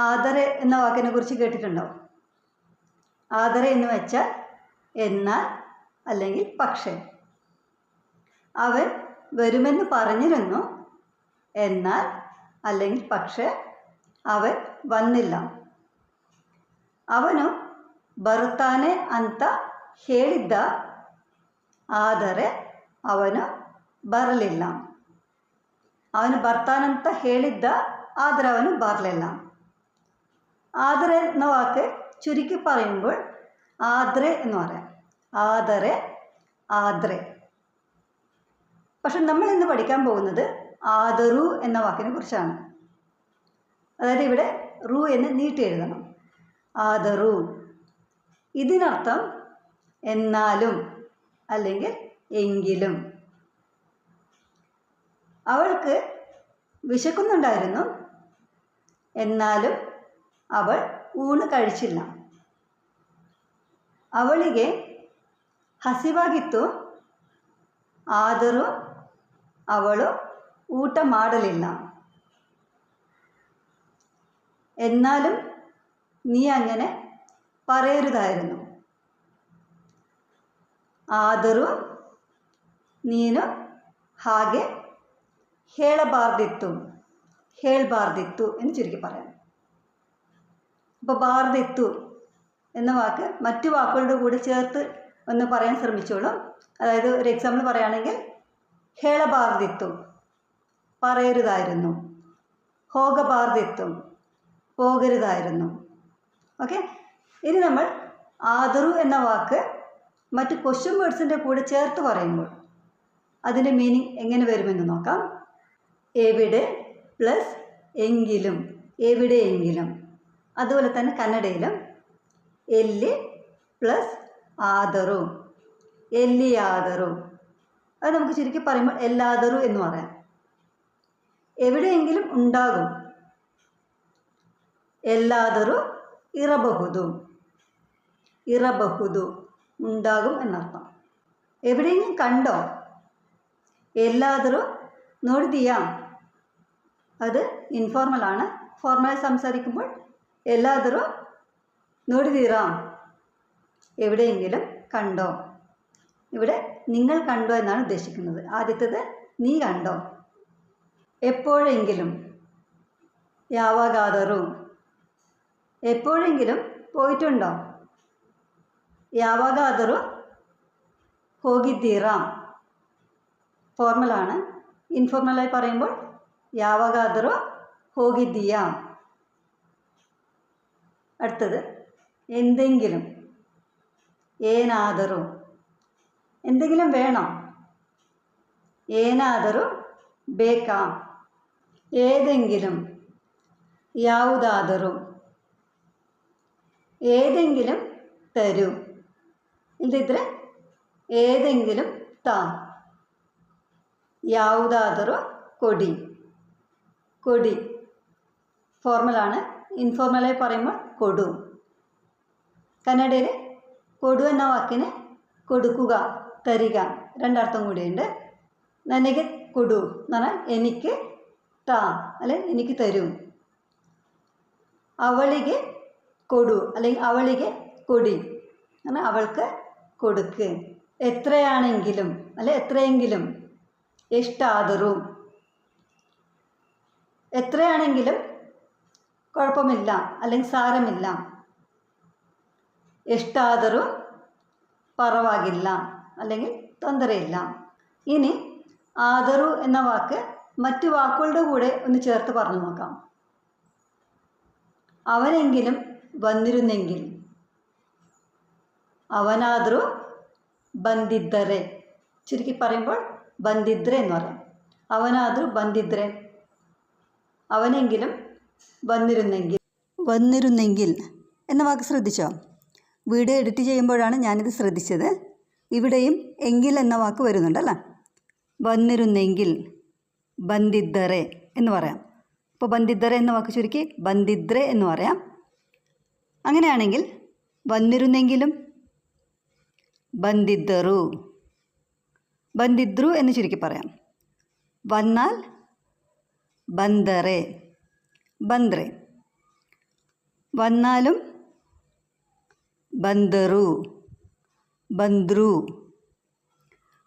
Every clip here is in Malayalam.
ആദരെ എന്ന വാക്കിനെ കുറിച്ച് കേട്ടിട്ടുണ്ടോ? ആദരെ എന്ന് വെച്ചാൽ എന്നാൽ അല്ലെങ്കിൽ പക്ഷേ. അവൻ വരുമെന്ന് പറഞ്ഞിരുന്നു, എന്നാൽ അല്ലെങ്കിൽ പക്ഷേ അവൻ ವನ್ನಿಲ್ಲ. ಅವನು ಬರುತ್ತಾನೆ ಅಂತ ಹೇಳಿದ್ದ, ಆದರೆ ಅವನು ಬರಲಿಲ್ಲ. ಅವನು ಬರ್ತಾನಂತ ಹೇಳಿದ್ದ, ಆದರೆ ಅವನು ಬರಲಿಲ್ಲ. ಆದರೆ എന്ന വാക്ക് ചുരുക്കി പറയുമ്പോൾ ആദ്രെ എന്ന് പറയാം. ആദരെ, ആദ്രെ. പക്ഷെ നമ്മൾ ഇന്ന് പഠിക്കാൻ പോകുന്നത് ആദരു എന്ന വാക്കിനെ കുറിച്ചാണ്. അതായത് ഇവിടെ റു എന്ന് നീട്ടി എഴുതണം. ആദരു. ഇതിനർത്ഥം എന്നാലും അല്ലെങ്കിൽ എങ്കിലും. അവൾക്ക് വിശക്കുന്നുണ്ടായിരുന്നു, എന്നാലും ಅವಳು ಊಣ കഴിച്ചിಲ್ಲ. ಅವಳಿಗೆ ಹಸಿವಾಗಿತ್ತು, ಆದರೂ ಅವಳು ಊಟ ಮಾಡಲಿಲ್ಲ. എന്നാലും നീ അങ്ങനെ പറയരുതായിരുന്നു. ಆದರೂ ನೀನು ಹಾಗೆ ಹೇಳಬಾರ್ದಿತ್ತು എന്ന് ചുരുക്കി പറയാം. ഇപ്പോൾ ബാർദിത്തു എന്ന വാക്ക് മറ്റു വാക്കുകളുടെ കൂടെ ചേർത്ത് ഒന്ന് പറയാൻ ശ്രമിച്ചോളൂ. അതായത് ഒരു എക്സാമ്പിൾ പറയുകയാണെങ്കിൽ ഹേളബാർദിത്തു, പറയരുതായിരുന്നു. ഹോഗബാർദിത്തു, പോകരുതായിരുന്നു. ഓക്കെ. ഇനി നമ്മൾ ആദരു എന്ന വാക്ക് മറ്റ് ക്വസ്റ്റ്യൻ വേർഡ്സിൻ്റെ കൂടെ ചേർത്ത് പറയുമ്പോൾ അതിൻ്റെ മീനിങ് എങ്ങനെ വരുമെന്ന് നോക്കാം. എവിടെ പ്ലസ് എങ്കിലും, എവിടെയെങ്കിലും. അതുപോലെ തന്നെ കന്നഡയിലും എಲ್ಲಿ പ്ലസ് ആദരു, എല്ലിയാദരു. അത് നമുക്ക് ചുരുക്കി പറയുമ്പോൾ എല്ലാദരു എന്ന് പറയാം. എവിടെയെങ്കിലും ഉണ്ടാകും, എല്ലാദരു ഇറಬಹುದು, ഇറಬಹುದು ഉണ്ടാകും എന്നർത്ഥം. എവിടെയെങ്കിലും കണ്ടോ, എല്ലാദരു നോಡಿದೀಯಾ. അത് ഇൻഫോർമലാണ്. ഫോർമലായി സംസാരിക്കുമ്പോൾ എല്ലാദരു ನೋಡಿದೀರಾ, എവിടെയെങ്കിലും കണ്ടോ. ഇവിടെ നിങ്ങൾ കണ്ടോ എന്നാണ് ഉദ്ദേശിക്കുന്നത്. ആദ്യത്തേത് നീ കണ്ടോ. എപ്പോഴെങ്കിലും, യാവാಗಾದರೂ. എപ്പോഴെങ്കിലും പോയിട്ടുണ്ടോ, യാವಾಗಾದರೂ ಹೋಗಿದ್ದೀರಾ. ഫോർമലാണ്. ഇൻഫോർമലായി പറയുമ്പോൾ യാವಾಗಾದರೂ ಹೋಗಿದ್ದೀಯಾ. അടുത്തത് എന്തെങ്കിലും, ಏನಾದರೂ. എന്തെങ്കിലും വേണോ, ಏನಾದರೂ ಬೇಕಾ. ഏതെങ്കിലും, ಯಾವುದಾದರೂ. ഏതെങ്കിലും തരൂ. ಇಲ್ಲದಿದ್ದರೆ ഏതെങ്കിലും താ. ಯಾವುದಾದರೂ ಕೊಡಿ, ಕೊಡಿ ഫോർമലാണ്. ഇൻഫോർമലായി പറയുമ്പോൾ കൊടു. കന്നഡയിൽ കൊടു എന്ന വാക്കിന് കൊടുക്കുക, തരിക രണ്ടർത്ഥം കൂടിയുണ്ട്. ನನಗೆ ಕೊಡು എന്ന് പറഞ്ഞാൽ എനിക്ക് താ അല്ലെങ്കിൽ എനിക്ക് തരൂ. അവളിಗೆ കൊടു അല്ലെങ്കിൽ അവളിಗೆ ಕೊಡಿ എന്നാൽ അവൾക്ക് കൊടുക്ക്. എത്രയാണെങ്കിലും അല്ലെ എത്രയെങ്കിലും. എഷ്ടാದರೂ. എത്രയാണെങ്കിലും കുഴപ്പമില്ല അല്ലെങ്കിൽ സാരമില്ല. എഷ്ടാದರೂ ಪರವಾಗಿಲ್ಲ അല്ലെങ്കിൽ ತೊಂದರೆಯಿಲ್ಲ. ഇനി ആദരു എന്ന വാക്ക് മറ്റു വാക്കുകളുടെ കൂടെ ഒന്ന് ചേർത്ത് പറഞ്ഞു നോക്കാം. അവനെങ്കിലും വന്നിരുന്നെങ്കിൽ, അവനാದರೂ ಬಂದಿದ್ದರೆ. ചുരുക്കി പറയുമ്പോൾ ಬಂದಿದ್ರೆ എന്ന് പറയാം. അവനാದರೂ ಬಂದಿದ್ರೆ, അവനെങ്കിലും വന്നിരുന്നെങ്കിൽ. വന്നിരുന്നെങ്കിൽ എന്ന വാക്ക് ശ്രദ്ധിച്ചോ? വീഡിയോ എഡിറ്റ് ചെയ്യുമ്പോഴാണ് ഞാനിത് ശ്രദ്ധിച്ചത്. ഇവിടെയും എങ്കിൽ എന്ന വാക്ക് വരുന്നുണ്ടല്ലോ. വന്നിരുന്നെങ്കിൽ, ಬಂದಿದ್ದರೆ എന്ന് പറയാം. ഇപ്പോൾ ಬಂದಿದ್ದರೆ എന്ന വാക്ക് ചുരുക്കി ಬಂದಿದ್ರೆ എന്ന് പറയാം. അങ്ങനെയാണെങ്കിൽ വന്നിരുന്നെങ്കിലും ಬಂದಿದ್ದರು, ಬಂದಿದ್ರು എന്ന് ചുരുക്കി പറയാം. വന്നാൽ ಬಂದರೆ, ಬಂದರೆ. വന്നാലും ബന്ദറു, ബന്ദ്രു.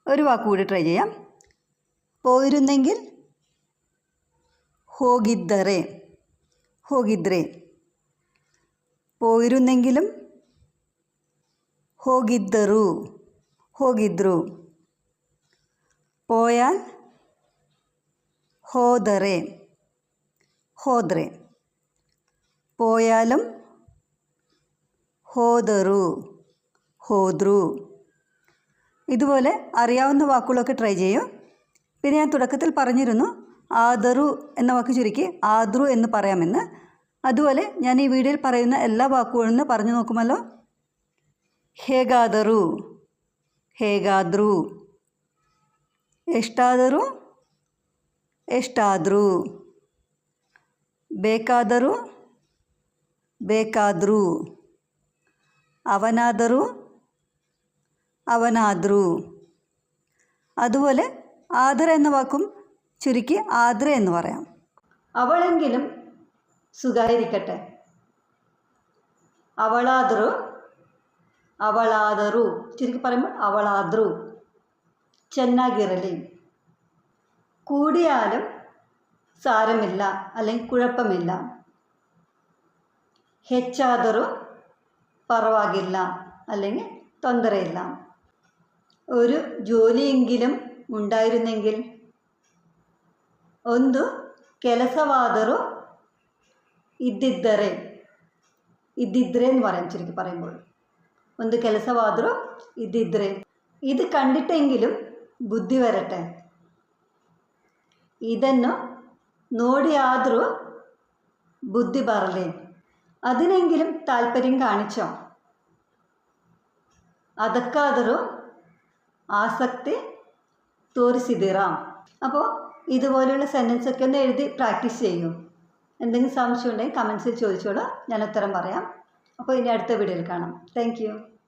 ഒരു വാക്ക് കൂടി ട്രൈ ചെയ്യാം. പോയിരുന്നെങ്കിൽ ಹೋಗಿದ್ದರೆ, ಹೋಗಿದ್ರೆ. പോയിരുന്നെങ്കിലും ಹೋಗಿದ್ದರು, ಹೋಗಿದ್ರು. പോയാൽ ಹೋದರೆ, ಹೋದ್ರೆ. പോയാലും ಹೋದರು, ಹೋದ್ರು. ഇതുപോലെ അറിയാവുന്ന വാക്കുകളൊക്കെ ട്രൈ ചെയ്യൂ. പിന്നെ ഞാൻ തുടക്കത്തിൽ പറഞ്ഞിരുന്നു ആദറു എന്ന വാക്ക് ചുരുക്കി ആദ്രു എന്ന് പറയാമെന്ന്. അതുപോലെ ഞാൻ ഈ വീഡിയോയിൽ പറയുന്ന എല്ലാ വാക്കുകളും പറഞ്ഞു നോക്കുമല്ലോ. ಹೇಗಾದರೂ, ಹೇಗಾದ್ರು. ಎಷ್ಟಾದರೂ, ಎಷ್ಟಾದರೂ. ಬೇಕಾದರೂ, ಬೇಕಾದರೂ. ಅವನಾದರೂ, അവനാദ്രു. അതുപോലെ ആദര എന്ന വാക്കും ചുരുക്കി ആദ്ര എന്ന് പറയാം. അവളെങ്കിലും സുഖായിരിക്കട്ടെ. അവളാദ്രു, അവളാദරු. ചുരുക്കി പറയുമ്പോൾ അവളാദ്രു. ಚೆನ್ನಾಗಿರಲಿ. കൂടിയാലും സാരമില്ല അല്ലെങ്കിൽ കുഴപ്പമില്ല. ಹೆಚ್ಚಾದರೂ പരವಾಗಿല്ല അല്ലെങ്കിൽ തൊന്തരയില്ല. ഒരു ജോലിയെങ്കിലും ഉണ്ടായിരുന്നെങ്കിൽ. ಒಂದು ಕೆಲಸವಾದರೂ ಇದ್ದಿದ್ದರೆ, ಇದ್ದಿದ್ರೆ എന്ന് പറയാം ചുരുക്കി പറയുമ്പോൾ. ಒಂದು ಕೆಲಸವಾದರೂ ಇದ್ದಿದ್ರೆ. ഇത് കണ്ടിട്ടെങ്കിലും ബുദ്ധി വരട്ടെ. ಇದನ್ನು ನೋಡಿಯಾದರೂ ബുദ്ധി ಬರಲಿ. അതിനെങ്കിലും താല്പര്യം കാണിച്ചോ. ಅದಕ್ಕಾದರೂ ആസക്തി തോരിಸಿದಿರಾ. അപ്പോൾ ഇതുപോലെയുള്ള സെൻറ്റൻസൊക്കെ ഒന്ന് എഴുതി പ്രാക്ടീസ് ചെയ്യൂ. എന്തെങ്കിലും സംശയം ഉണ്ടെങ്കിൽ കമൻസിൽ ചോദിച്ചോളൂ, ഞാൻ ഉത്തരം പറയാം. അപ്പോൾ ഇനി അടുത്ത വീഡിയോയിൽ കാണാം. Thank you.